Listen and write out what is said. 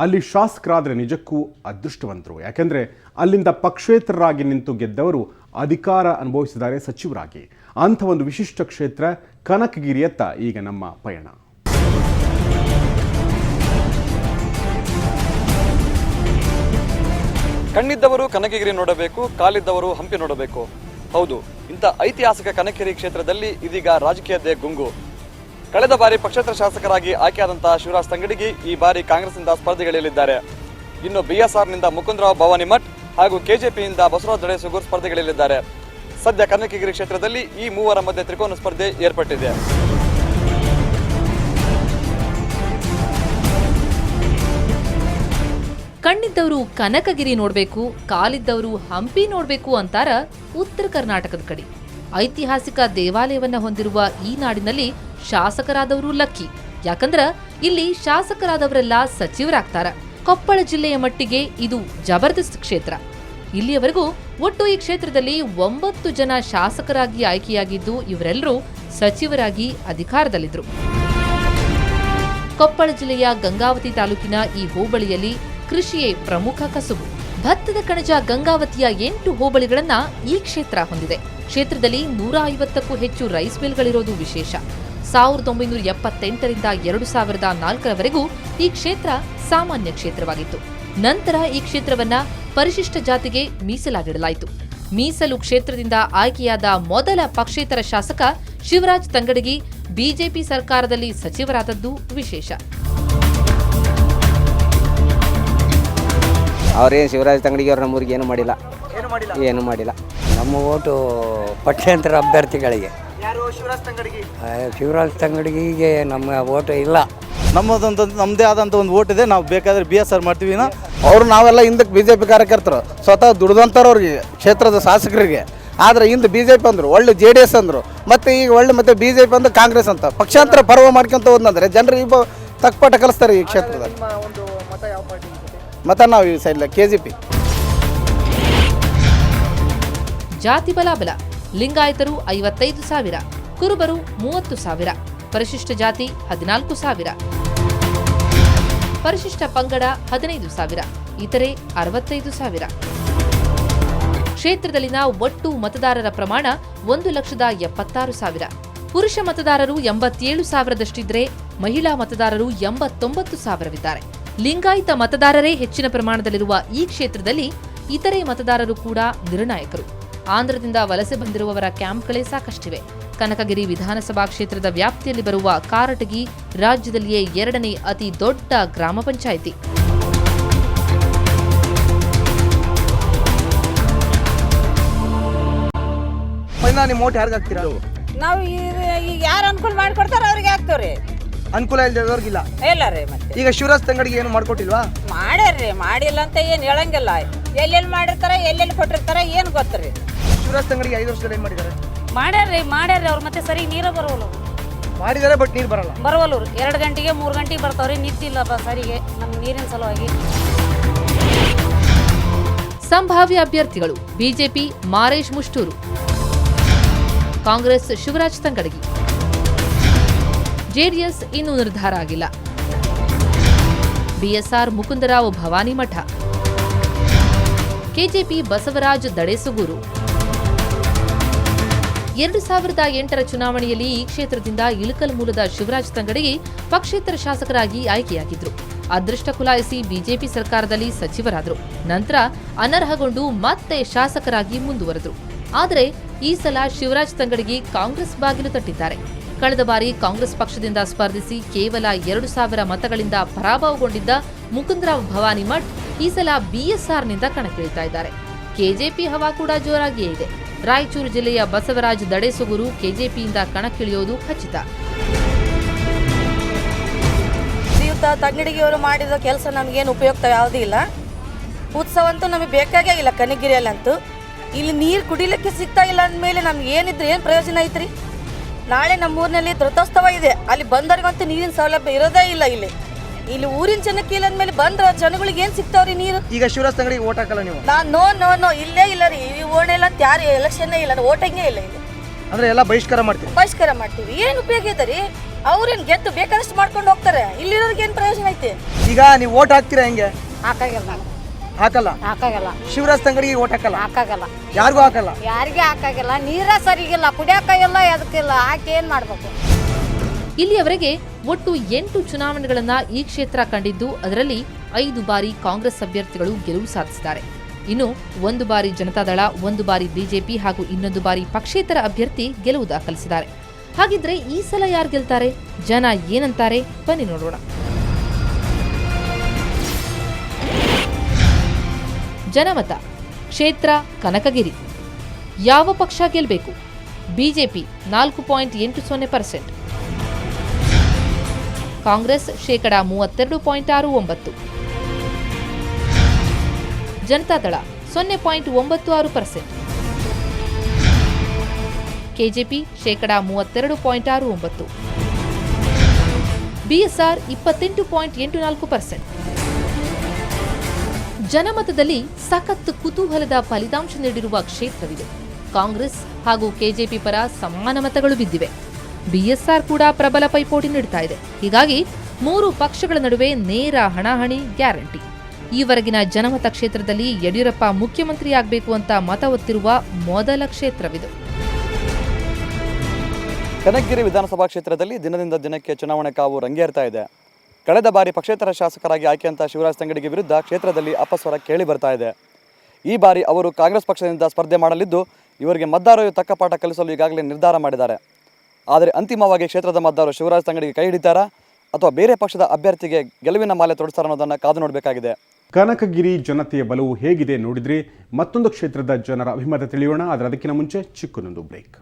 ಅಲ್ಲಿ ಶಾಸಕರಾದರೆ ನಿಜಕ್ಕೂ ಅದೃಷ್ಟವಂತರು. ಯಾಕೆಂದರೆ ಅಲ್ಲಿಂದ ಪಕ್ಷೇತರರಾಗಿ ನಿಂತು ಗೆದ್ದವರು ಅಧಿಕಾರ ಅನುಭವಿಸಿದ್ದಾರೆ ಸಚಿವರಾಗಿ. ಅಂಥ ಒಂದು ವಿಶಿಷ್ಟ ಕ್ಷೇತ್ರ ಕನಕಗಿರಿಯತ್ತ ಈಗ ನಮ್ಮ ಪಯಣ. ಕಣ್ಣಿದ್ದವರು ಕನಕಗಿರಿ ನೋಡಬೇಕು, ಕಾಲಿದ್ದವರು ಹಂಪಿ ನೋಡಬೇಕು. ಹೌದು, ಇಂಥ ಐತಿಹಾಸಿಕ ಕನಕಗಿರಿ ಕ್ಷೇತ್ರದಲ್ಲಿ ಇದೀಗ ರಾಜಕೀಯದ್ದೇ ಗುಂಗು. ಕಳೆದ ಬಾರಿ ಪಕ್ಷೇತರ ಶಾಸಕರಾಗಿ ಆಯ್ಕೆಯಾದಂತಹ ಶಿವರಾಜ್ ತಂಗಡಗಿ ಈ ಬಾರಿ ಕಾಂಗ್ರೆಸ್ನಿಂದ ಸ್ಪರ್ಧೆಗಳಿಯಲ್ಲಿದ್ದಾರೆ. ಇನ್ನು ಬಿಎಸ್ಆರ್ನಿಂದ ಮುಕುಂದರಾವ್ ಭವಾನಿಮಠ್ ಹಾಗೂ ಕೆಜೆಪಿಯಿಂದ ಬಸವರಾಜ ದಡೇಸೂಗೂರ್ ಸ್ಪರ್ಧೆಗಳಿಯಲ್ಲಿದ್ದಾರೆ. ಸದ್ಯ ಕನಕಗಿರಿ ಕ್ಷೇತ್ರದಲ್ಲಿ ಈ ಮೂವರ ಮಧ್ಯೆ ತ್ರಿಕೋನ ಸ್ಪರ್ಧೆ ಏರ್ಪಟ್ಟಿದೆ. ಕಣ್ಣಿದ್ದವರು ಕನಕಗಿರಿ ನೋಡ್ಬೇಕು, ಕಾಲಿದ್ದವರು ಹಂಪಿ ನೋಡ್ಬೇಕು ಅಂತಾರ ಉತ್ತರ ಕರ್ನಾಟಕದ ಕಡೆ. ಐತಿಹಾಸಿಕ ದೇವಾಲಯವನ್ನ ಹೊಂದಿರುವ ಈ ನಾಡಿನಲ್ಲಿ ಶಾಸಕರಾದವರು ಲಕ್ಕಿ. ಯಾಕಂದ್ರ ಇಲ್ಲಿ ಶಾಸಕರಾದವರೆಲ್ಲ ಸಚಿವರಾಗ್ತಾರ. ಕೊಪ್ಪಳ ಜಿಲ್ಲೆಯ ಮಟ್ಟಿಗೆ ಇದು ಜಬರ್ದಸ್ತ್ ಕ್ಷೇತ್ರ. ಇಲ್ಲಿಯವರೆಗೂ ಒಟ್ಟು ಈ ಕ್ಷೇತ್ರದಲ್ಲಿ 9 ಜನ ಶಾಸಕರಾಗಿ ಆಯ್ಕೆಯಾಗಿದ್ದು ಇವರೆಲ್ಲರೂ ಸಚಿವರಾಗಿ ಅಧಿಕಾರದಲ್ಲಿದ್ರು. ಕೊಪ್ಪಳ ಜಿಲ್ಲೆಯ ಗಂಗಾವತಿ ತಾಲೂಕಿನ ಈ ಹೋಬಳಿಯಲ್ಲಿ ಕೃಷಿಯೇ ಪ್ರಮುಖ ಕಸುಬು. ಭತ್ತದ ಕಣಜ ಗಂಗಾವತಿಯ 8 ಹೋಬಳಿಗಳನ್ನ ಈ ಕ್ಷೇತ್ರ ಹೊಂದಿದೆ. ಕ್ಷೇತ್ರದಲ್ಲಿ 150ಕ್ಕೂ ಹೆಚ್ಚು ರೈಸ್ ಮಿಲ್ಗಳಿರೋದು ವಿಶೇಷ. 1978ರಿಂದ 2004ರವರೆಗೂ ಈ ಕ್ಷೇತ್ರ ಸಾಮಾನ್ಯ ಕ್ಷೇತ್ರವಾಗಿತ್ತು. ನಂತರ ಈ ಕ್ಷೇತ್ರವನ್ನ ಪರಿಶಿಷ್ಟ ಜಾತಿಗೆ ಮೀಸಲಾಗಿಡಲಾಯಿತು. ಮೀಸಲು ಕ್ಷೇತ್ರದಿಂದ ಆಯ್ಕೆಯಾದ ಮೊದಲ ಪಕ್ಷೇತರ ಶಾಸಕ ಶಿವರಾಜ್ ತಂಗಡಗಿ ಬಿಜೆಪಿ ಸರ್ಕಾರದಲ್ಲಿ ಸಚಿವರಾದದ್ದು ವಿಶೇಷ. ಅವ್ರೇನು ಶಿವರಾಜ್ ತಂಗಡಿಗೆ ಅವ್ರು ನಮ್ಮೂರಿಗೆ ಏನು ಮಾಡಿಲ್ಲ. ನಮ್ಮ ಓಟು ಪಕ್ಷೇತರ ಅಭ್ಯರ್ಥಿಗಳಿಗೆ. ಶಿವರಾಜ್ ತಂಗಡಿಗೆ ನಮ್ಮ ಓಟು ಇಲ್ಲ. ನಮ್ಮದೇ ಆದಂಥ ಒಂದು ಓಟ್ ಇದೆ. ನಾವು ಬೇಕಾದ್ರೆ BSR ಮಾಡ್ತೀವಿ. ಅವರು ನಾವೆಲ್ಲ ಹಿಂದಕ್ಕೆ BJP ಕಾರ್ಯಕರ್ತರು, ಸ್ವತಃ ದುಡ್ದಂಥವ್ರು ಅವ್ರಿಗೆ, ಕ್ಷೇತ್ರದ ಶಾಸಕರಿಗೆ. ಆದರೆ ಹಿಂದೆ BJP ಅಂದರು, ಒಳ್ಳೆ JDS ಅಂದರು, ಮತ್ತು ಈಗ ಒಳ್ಳೆ ಮತ್ತೆ BJP ಅಂದ್ರೆ ಕಾಂಗ್ರೆಸ್ ಅಂತ ಪಕ್ಷಾಂತರ ಪರ್ವ ಮಾಡ್ಕೊಂತ ಹೋದಂದ್ರೆ ಜನರು ಈಗ ತಕ್ಕಪಾಠ ಕಲಿಸ್ತಾರೆ ಈ ಕ್ಷೇತ್ರದಲ್ಲಿ. ಮತ ನಾವು ಈ ಸೈಡ್ KJP. ಜಾತಿ ಬಲಾಬಲ: ಲಿಂಗಾಯತರು 55,000, ಕುರುಬರು 30,000, ಪರಿಶಿಷ್ಟ ಜಾತಿ 14,000, ಪರಿಶಿಷ್ಟ ಪಂಗಡ 15,000, ಇತರೆ 65,000. ಕ್ಷೇತ್ರದಲ್ಲಿನ ಒಟ್ಟು ಮತದಾರರ ಪ್ರಮಾಣ 1,76,000. ಪುರುಷ ಮತದಾರರು 87,000ದಷ್ಟಿದ್ರೆ ಮಹಿಳಾ ಮತದಾರರು 89,000ವಿದ್ದಾರೆ. ಲಿಂಗಾಯತ ಮತದಾರರೇ ಹೆಚ್ಚಿನ ಪ್ರಮಾಣದಲ್ಲಿರುವ ಈ ಕ್ಷೇತ್ರದಲ್ಲಿ ಇತರೆ ಮತದಾರರು ಕೂಡ ನಿರ್ಣಾಯಕರು. ಆಂಧ್ರದಿಂದ ವಲಸೆ ಬಂದಿರುವವರ ಕ್ಯಾಂಪ್ಗಳೇ ಸಾಕಷ್ಟಿವೆ. ಕನಕಗಿರಿ ವಿಧಾನಸಭಾ ಕ್ಷೇತ್ರದ ವ್ಯಾಪ್ತಿಯಲ್ಲಿ ಬರುವ ಕಾರಟಗಿ ರಾಜ್ಯದಲ್ಲಿಯೇ 2ನೇ ಅತಿ ದೊಡ್ಡ ಗ್ರಾಮ ಪಂಚಾಯಿತಿ. ನಿಮ್ಮ ಓಟ್ ಯಾರಿಗೆ ಹಾಕ್ತೀರಾ? ನಾವು ಈಗ ಯಾರು ಅನುಕೂಲ ಮಾಡ್ಕೊಡ್ತಾರ ಅವ್ರಿಗೆ ಹಾಕ್ತೇವ್ರಿ. ಅನುಕೂಲ ಇಲ್ದವ್ರಿಗಿಲ್ಲ ಇಲ್ಲ ರೀ. ಮತ್ತೆ ಈಗ ಶಿವರಾಜ್ ತಂಗಡಿಗೆ ಏನು ಮಾಡ್ಕೊಟ್ಟಿಲ್ವಾ? ಮಾಡ್ಯಾರ್ರಿ, ಮಾಡಿಲ್ಲ ಅಂತ ಏನು ಹೇಳಂಗಿಲ್ಲ. ಎಲ್ಲೆಲ್ಲಿ ಮಾಡಿರ್ತಾರ, ಎಲ್ಲೆಲ್ಲಿ ಕೊಟ್ಟಿರ್ತಾರ ಏನು ಗೊತ್ತರಿ. ಶಿವರಾಜ್ ತಂಗಡಿಗೆ 5 ವರ್ಷದಲ್ಲಿ ಏನು ಮಾಡಿದ್ದಾರೆ? ಮಾಡ್ಯಾರ್ರಿ ಅವ್ರು. ಮತ್ತೆ ಸರಿ ನೀರ ಬರವಲ್ಲ ಮಾಡಿದ್ದಾರೆ, ಬಟ್ ನೀರು ಬರವಲ್ಲ. 2 ಗಂಟೆಗೆ 3 ಗಂಟೆಗೆ ಬರ್ತಾವ್ರಿ. ನಿಂತಿಲ್ಲ ಸರಿಗೆ ನಮ್ಮ ನೀರಿನ ಸಲುವಾಗಿ. ಸಂಭಾವ್ಯ ಅಭ್ಯರ್ಥಿಗಳು: ಬಿಜೆಪಿ ಮಾರೇಶ್ ಮುಷ್ಟೂರು, ಕಾಂಗ್ರೆಸ್ ಶಿವರಾಜ್ ತಂಗಡಗಿ, ಜೆಡಿಎಸ್ ಇನ್ನೂ ನಿರ್ಧಾರ ಆಗಿಲ್ಲ. BSR Mukundrao Bhavanimath, KJP Basavaraj Dadesugur. 2008ರ ಚುನಾವಣೆಯಲ್ಲಿ ಈ ಕ್ಷೇತ್ರದಿಂದ ಇಳಕಲ್ ಮೂಲದ ಶಿವರಾಜ್ ತಂಗಡಗಿ ಪಕ್ಷೇತರ ಶಾಸಕರಾಗಿ ಆಯ್ಕೆಯಾಗಿದ್ರು. ಅದೃಷ್ಟ ಕುಲಾಯಿಸಿ ಬಿಜೆಪಿ ಸರ್ಕಾರದಲ್ಲಿ ಸಚಿವರಾದರು. ನಂತರ ಅನರ್ಹಗೊಂಡು ಮತ್ತೆ ಶಾಸಕರಾಗಿ ಮುಂದುವರೆದರು. ಆದರೆ ಈ ಸಲ ಶಿವರಾಜ್ ತಂಗಡಗಿ ಕಾಂಗ್ರೆಸ್ ಬಾಗಿಲು ತಟ್ಟಿದ್ದಾರೆ. ಕಳೆದ ಬಾರಿ ಕಾಂಗ್ರೆಸ್ ಪಕ್ಷದಿಂದ ಸ್ಪರ್ಧಿಸಿ ಕೇವಲ 2,000 ಮತಗಳಿಂದ ಪರಾಭವಗೊಂಡಿದ್ದ ಮುಕುಂದರಾವ್ ಭವಾನಿಮಠ್ ಈ ಸಲ ಬಿಎಸ್ಆರ್ನಿಂದ ಕಣಕ್ಕಿಳಿತಾ ಇದ್ದಾರೆ. ಕೆಜೆಪಿ ಹವಾ ಕೂಡ ಜೋರಾಗಿಯೇ ಇದೆ. ರಾಯಚೂರು ಜಿಲ್ಲೆಯ ಬಸವರಾಜ್ ದಡೇಸೂಗೂರು ಕೆಜೆಪಿಯಿಂದ ಕಣಕ್ಕಿಳಿಯೋದು ಖಚಿತ. ಶ್ರೀಯುತ ತಂಗಡಗಿಯವರು ಮಾಡಿದ ಕೆಲಸ ನಮಗೇನು ಉಪಯುಕ್ತ ಯಾವುದೂ ಇಲ್ಲ. ಉತ್ಸವ ಅಂತೂ ನಮಗೆ ಬೇಕಾಗೇ ಇಲ್ಲ. ಕನಕಗಿರಿಯಲ್ಲಂತೂ ಇಲ್ಲಿ ನೀರು ಕುಡಿಲಿಕ್ಕೆ ಸಿಗ್ತಾ ಇಲ್ಲ ಅಂದಮೇಲೆ ನಮ್ಗೆ ಏನಿದ್ರೆ ಏನು ಪ್ರಯೋಜನ ಐತ್ರಿ? ನಾಳೆ ನಮ್ಮೂರಿನಲ್ಲಿ ರಥೋತ್ಸವ ಇದೆ. ಅಲ್ಲಿ ಬಂದವ್ರಿಗಂತೂ ನೀರಿನ ಸೌಲಭ್ಯ ಇರೋದೇ ಇಲ್ಲ. ಇಲ್ಲಿ ಊರಿನ ಜನಕ್ಕೆ ಇಲ್ಲ ಅಂದಮೇಲೆ ಬಂದ್ರ ಜನಗಳಿಗೆ ಏನು ಸಿಗ್ತಾವ್ರಿ ನೀರು? ಈಗ ಶಿವರಾಜ್ ತಂಗಡಿಗೆ ಓಟ್ ಹಾಕಲ್ಲ ನೀವು? ನೋ ಇಲ್ಲೇ ಇಲ್ಲ ರೀ. ಈ ಓಣೆಲ್ಲ ಅಂತ ಯಾರು ಎಲೆಕ್ಷನ್ನೇ ಇಲ್ಲ, ಓಟಂಗೇ ಇಲ್ಲ ಇಲ್ಲಿ. ಅಂದ್ರೆ ಎಲ್ಲ ಬಹಿಷ್ಕಾರ ಮಾಡ್ತೀರಿ. ಬಹಿಷ್ಕಾರ ಮಾಡ್ತೀವಿ. ಏನು ಉಪಯೋಗ ಇದೆ ರೀ? ಅವ್ರೇನು ಗೆದ್ದು ಬೇಕಾದಷ್ಟು ಮಾಡ್ಕೊಂಡು ಹೋಗ್ತಾರೆ, ಇಲ್ಲಿರೋರಿಗೆ ಏನು ಪ್ರಯೋಜನ ಐತೆ? ಈಗ ನೀವು ಓಟ್ ಹಾಕ್ತೀರಾ ಹೆಂಗೆ? ಹಾಕಾಗಲ್ಲ ಹಾಕಲ್ಲ. ಹಾಕಾಗಲ್ಲ ಶಿವರಾಜ್ ತಂಗಡಿಗೆ ಓಟ್ ಹಾಕಲ್ಲ. ಹಾಕಾಗಲ್ಲ ಯಾರಿಗೂ ಹಾಕಲ್ಲ. ಯಾರಿಗೆ ಹಾಕಾಗಿಲ್ಲ. ನೀರ ಸರಿಗಿಲ್ಲ, ಕುಡಿಯಾಕ ಇಲ್ಲ, ಅದಕ್ಕಿಲ್ಲ. ಹಾಕಿ ಏನ್ ಮಾಡ್ಬೇಕು? ಇಲ್ಲಿಯವರೆಗೆ ಒಟ್ಟು 8 ಚುನಾವಣೆಗಳನ್ನ ಈ ಕ್ಷೇತ್ರ ಕಂಡಿದ್ದು, ಅದರಲ್ಲಿ 5 ಬಾರಿ ಕಾಂಗ್ರೆಸ್ ಅಭ್ಯರ್ಥಿಗಳು ಗೆಲುವು ಸಾಧಿಸಿದ್ದಾರೆ. ಇನ್ನು 1 ಬಾರಿ ಜನತಾದಳ, 1 ಬಾರಿ ಬಿಜೆಪಿ ಹಾಗೂ ಇನ್ನೊಂದು ಬಾರಿ ಪಕ್ಷೇತರ ಅಭ್ಯರ್ಥಿ ಗೆಲುವು ದಾಖಲಿಸಿದ್ದಾರೆ. ಹಾಗಿದ್ರೆ ಈ ಸಲ ಯಾರು ಗೆಲ್ತಾರೆ? ಜನ ಏನಂತಾರೆ? ಬನ್ನಿ ನೋಡೋಣ. ಜನಮತ ಕ್ಷೇತ್ರ ಕನಕಗಿರಿ. ಯಾವ ಪಕ್ಷ ಗೆಲ್ಲಬೇಕು? ಬಿಜೆಪಿ 4.80%, ಕಾಂಗ್ರೆಸ್ ಶೇಕಡಾ 32.69%, ಜನತಾದಳ 0.96%, ಕೆಜೆಪಿ ಶೇಕಡಾ 32.69%, ಬಿಎಸ್ಆರ್ 28.84%. ಜನಮತದಲ್ಲಿ ಸಖತ್ ಕುತೂಹಲದ ಫಲಿತಾಂಶ ನೀಡಿರುವ ಕ್ಷೇತ್ರವಿದೆ. ಕಾಂಗ್ರೆಸ್ ಹಾಗೂ ಕೆಜೆಪಿ ಪರ ಸಮಾನ ಮತಗಳು ಬಿದ್ದಿವೆ. ಬಿಎಸ್ಆರ್ ಕೂಡ ಪ್ರಬಲ ಪೈಪೋಟಿ ನೀಡುತ್ತಾ ಇದೆ. ಹೀಗಾಗಿ 3 ಪಕ್ಷಗಳ ನಡುವೆ ನೇರ ಹಣಾಹಣಿ ಗ್ಯಾರಂಟಿ. ಈವರೆಗಿನ ಜನಮತ ಕ್ಷೇತ್ರದಲ್ಲಿ ಯಡಿಯೂರಪ್ಪ ಮುಖ್ಯಮಂತ್ರಿಯಾಗಬೇಕು ಅಂತ ಮತ ಒತ್ತಿರುವ ಮೊದಲ ಕ್ಷೇತ್ರವಿದು. ಕನಕಗಿರಿ ವಿಧಾನಸಭಾ ಕ್ಷೇತ್ರದಲ್ಲಿ ದಿನದಿಂದ ದಿನಕ್ಕೆ ಚುನಾವಣೆ ಕಾವು ರಂಗೇರ್ತಾ ಇದೆ. ಕಳೆದ ಬಾರಿ ಪಕ್ಷೇತರ ಶಾಸಕರಾಗಿ ಆಯ್ಕೆಯಂತ ಶಿವರಾಜ್ ತಂಗಡಿಗೆ ವಿರುದ್ಧ ಕ್ಷೇತ್ರದಲ್ಲಿ ಅಪಸ್ವರ ಕೇಳಿ ಬರ್ತಾ ಇದೆ. ಈ ಬಾರಿ ಅವರು ಕಾಂಗ್ರೆಸ್ ಪಕ್ಷದಿಂದ ಸ್ಪರ್ಧೆ ಮಾಡಲಿದ್ದು, ಇವರಿಗೆ ಮತದಾರರು ತಕ್ಕ ಪಾಠ ಕಲಿಸಲು ಈಗಾಗಲೇ ನಿರ್ಧಾರ ಮಾಡಿದ್ದಾರೆ. ಆದರೆ ಅಂತಿಮವಾಗಿ ಕ್ಷೇತ್ರದ ಮತದಾರರು ಶಿವರಾಜ್ ತಂಗಡಿಗೆ ಕೈ ಹಿಡಿತಾರಾ ಅಥವಾ ಬೇರೆ ಪಕ್ಷದ ಅಭ್ಯರ್ಥಿಗೆ ಗೆಲುವಿನ ಮಾಲೆ ತೊಡಿಸ್ತಾರ ಅನ್ನೋದನ್ನು ಕಾದು ನೋಡಬೇಕಾಗಿದೆ. ಕನಕಗಿರಿ ಜನತೆಯ ಬಲವು ಹೇಗಿದೆ ನೋಡಿದ್ರಿ. ಮತ್ತೊಂದು ಕ್ಷೇತ್ರದ ಜನರ ಅಭಿಮತ ತಿಳಿಯೋಣ. ಆದರೆ ಅದಕ್ಕಿಂತ ಮುಂಚೆ ಚಿಕ್ಕನೊಂದು ಬ್ರೇಕ್.